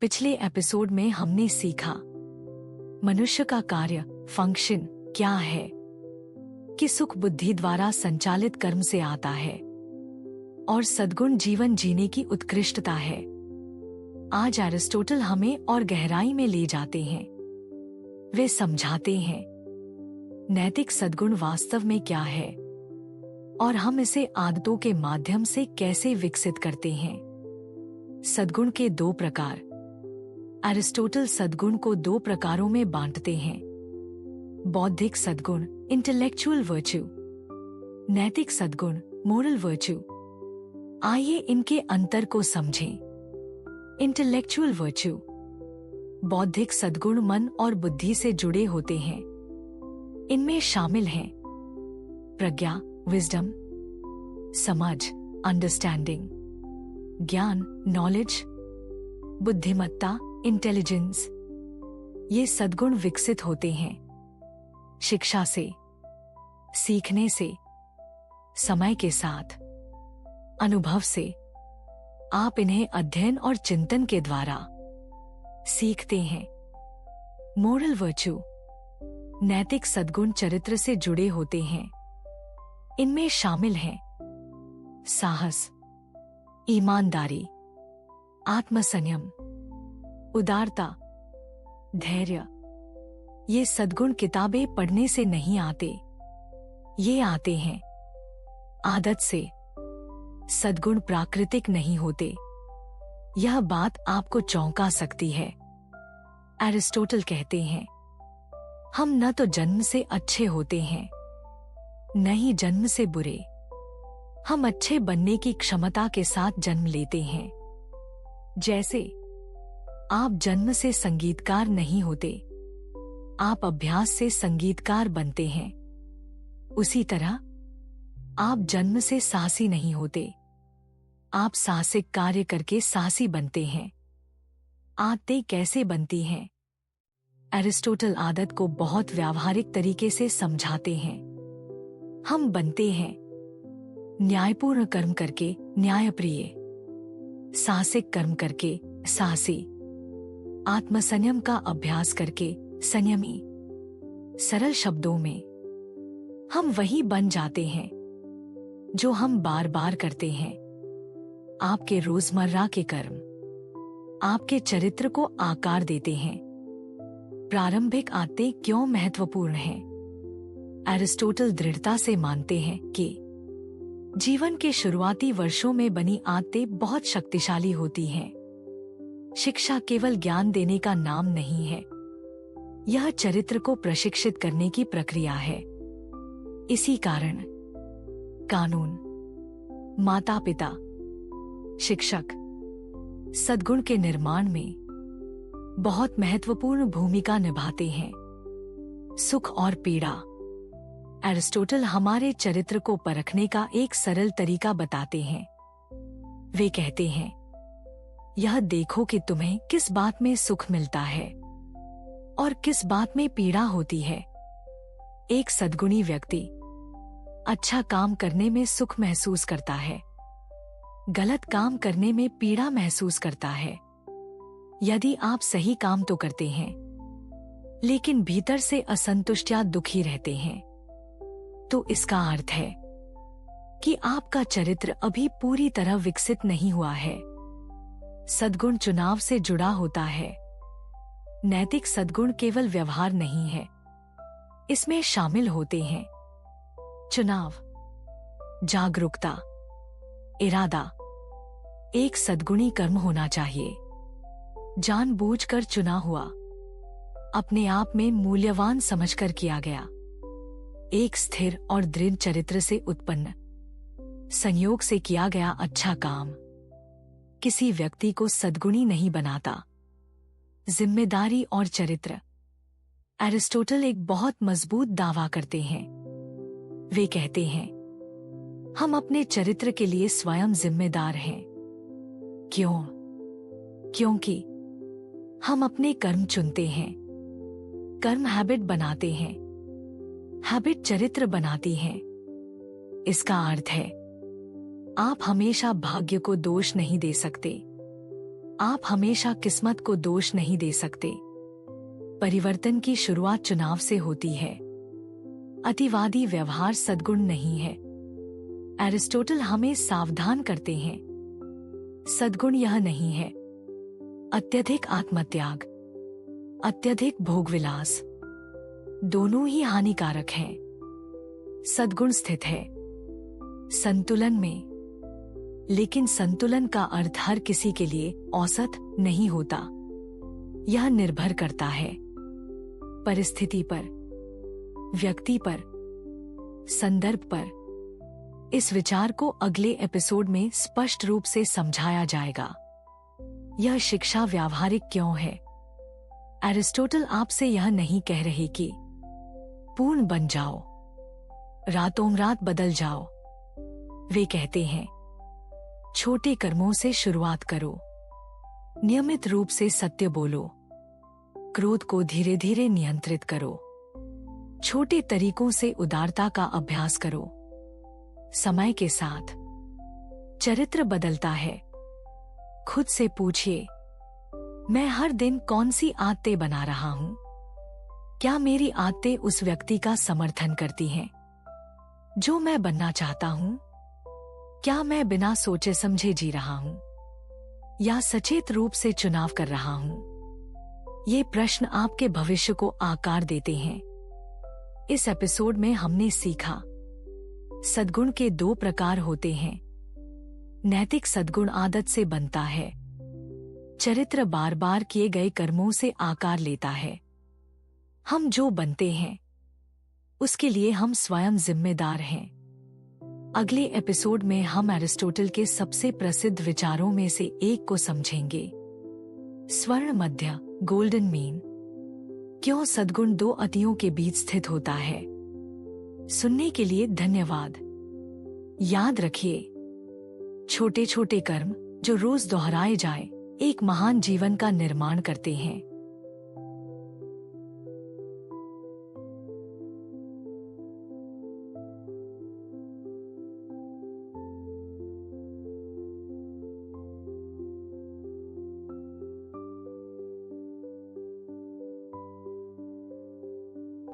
पिछले एपिसोड में हमने सीखा मनुष्य का कार्य फंक्शन क्या है, कि सुख बुद्धि द्वारा संचालित कर्म से आता है और सद्गुण जीवन जीने की उत्कृष्टता है। आज एरिस्टोटल हमें और गहराई में ले जाते हैं। वे समझाते हैं नैतिक सद्गुण वास्तव में क्या है और हम इसे आदतों के माध्यम से कैसे विकसित करते हैं। सद्गुण के दो प्रकार। एरिस्टोटल सद्गुण को दो प्रकारों में बांटते हैं: बौद्धिक सद्गुण इंटेलेक्चुअल वर्च्यू, नैतिक सद्गुण मोरल वर्च्यू। आइए इनके अंतर को समझें। इंटेलेक्चुअल वर्च्यू, बौद्धिक सद्गुण मन और बुद्धि से जुड़े होते हैं। इनमें शामिल हैं प्रज्ञा विजडम, समझ अंडरस्टैंडिंग, ज्ञान नॉलेज, बुद्धिमत्ता इंटेलिजेंस। ये सद्गुण विकसित होते हैं शिक्षा से, सीखने से, समय के साथ, अनुभव से। आप इन्हें अध्ययन और चिंतन के द्वारा सीखते हैं। मोरल वर्च्यू, नैतिक सद्गुण चरित्र से जुड़े होते हैं। इनमें शामिल हैं साहस, ईमानदारी, आत्मसंयम, उदारता, धैर्य। ये सद्गुण किताबें पढ़ने से नहीं आते, ये आते हैं आदत से। सद्गुण प्राकृतिक नहीं होते। यह बात आपको चौंका सकती है। एरिस्टोटल कहते हैं हम न तो जन्म से अच्छे होते हैं, न ही जन्म से बुरे। हम अच्छे बनने की क्षमता के साथ जन्म लेते हैं। जैसे आप जन्म से संगीतकार नहीं होते, आप अभ्यास से संगीतकार बनते हैं। उसी तरह आप जन्म से साहसी नहीं होते, आप साहसिक कार्य करके साहसी बनते हैं। आदतें कैसे बनती हैं? एरिस्टोटल आदत को बहुत व्यावहारिक तरीके से समझाते हैं। हम बनते हैं न्यायपूर्ण कर्म करके न्यायप्रिय, साहसिक कर्म करके साहसी, आत्मसंयम का अभ्यास करके संयमी। सरल शब्दों में हम वही बन जाते हैं जो हम बार बार करते हैं। आपके रोजमर्रा के कर्म आपके चरित्र को आकार देते हैं। प्रारंभिक आदतें क्यों महत्वपूर्ण हैं? एरिस्टोटल दृढ़ता से मानते हैं कि जीवन के शुरुआती वर्षों में बनी आदतें बहुत शक्तिशाली होती हैं। शिक्षा केवल ज्ञान देने का नाम नहीं है, यह चरित्र को प्रशिक्षित करने की प्रक्रिया है। इसी कारण कानून, माता पिता, शिक्षक सद्गुण के निर्माण में बहुत महत्वपूर्ण भूमिका निभाते हैं। सुख और पीड़ा। एरिस्टोटल हमारे चरित्र को परखने का एक सरल तरीका बताते हैं। वे कहते हैं यह देखो कि तुम्हें किस बात में सुख मिलता है और किस बात में पीड़ा होती है। एक सद्गुणी व्यक्ति अच्छा काम करने में सुख महसूस करता है, गलत काम करने में पीड़ा महसूस करता है। यदि आप सही काम तो करते हैं लेकिन भीतर से असंतुष्ट या दुखी रहते हैं, तो इसका अर्थ है कि आपका चरित्र अभी पूरी तरह विकसित नहीं हुआ है। सद्गुण चुनाव से जुड़ा होता है। नैतिक सद्गुण केवल व्यवहार नहीं है, इसमें शामिल होते हैं चुनाव, जागरूकता, इरादा। एक सद्गुणी कर्म होना चाहिए जानबूझकर चुना हुआ, अपने आप में मूल्यवान समझकर किया गया, एक स्थिर और दृढ़ चरित्र से उत्पन्न, संयोग से किया गया अच्छा काम किसी व्यक्ति को सद्गुणी नहीं बनाता। जिम्मेदारी और चरित्र। एरिस्टोटल एक बहुत मजबूत दावा करते हैं। वे कहते हैं हम अपने चरित्र के लिए स्वयं जिम्मेदार हैं। क्यों? क्योंकि हम अपने कर्म चुनते हैं। कर्म हैबिट बनाते हैं, हैबिट चरित्र बनाती है। इसका अर्थ है आप हमेशा भाग्य को दोष नहीं दे सकते। आप हमेशा किस्मत को दोष नहीं दे सकते। परिवर्तन की शुरुआत चुनाव से होती है। अतिवादी व्यवहार सद्गुण नहीं है। एरिस्टोटल हमें सावधान करते हैं। सद्गुण यह नहीं है। अत्यधिक आत्मत्याग, अत्यधिक भोगविलास दोनों ही हानिकारक हैं। सद्गुण स्थित है संतुलन में, लेकिन संतुलन का अर्थ हर किसी के लिए औसत नहीं होता। यह निर्भर करता है परिस्थिति पर, व्यक्ति पर, संदर्भ पर। इस विचार को अगले एपिसोड में स्पष्ट रूप से समझाया जाएगा। यह शिक्षा व्यावहारिक क्यों है? एरिस्टोटल आपसे यह नहीं कह रहे कि पूर्ण बन जाओ, रातों रात बदल जाओ। वे कहते हैं छोटे कर्मों से शुरुआत करो, नियमित रूप से सत्य बोलो, क्रोध को धीरे धीरे नियंत्रित करो, छोटे तरीकों से उदारता का अभ्यास करो। समय के साथ चरित्र बदलता है। खुद से पूछिए, मैं हर दिन कौन सी आदतें बना रहा हूं? क्या मेरी आदतें उस व्यक्ति का समर्थन करती हैं जो मैं बनना चाहता हूं? क्या मैं बिना सोचे समझे जी रहा हूं या सचेत रूप से चुनाव कर रहा हूं? ये प्रश्न आपके भविष्य को आकार देते हैं। इस एपिसोड में हमने सीखा सद्गुण के 2 प्रकार होते हैं। नैतिक सद्गुण आदत से बनता है। चरित्र बार बार किए गए कर्मों से आकार लेता है। हम जो बनते हैं उसके लिए हम स्वयं जिम्मेदार हैं। अगले एपिसोड में हम एरिस्टोटल के सबसे प्रसिद्ध विचारों में से एक को समझेंगे, स्वर्ण मध्य, गोल्डन मीन। क्यों सद्गुण 2 अतियों के बीच स्थित होता है? सुनने के लिए धन्यवाद। याद रखिए, छोटे छोटे कर्म जो रोज दोहराए जाए एक महान जीवन का निर्माण करते हैं।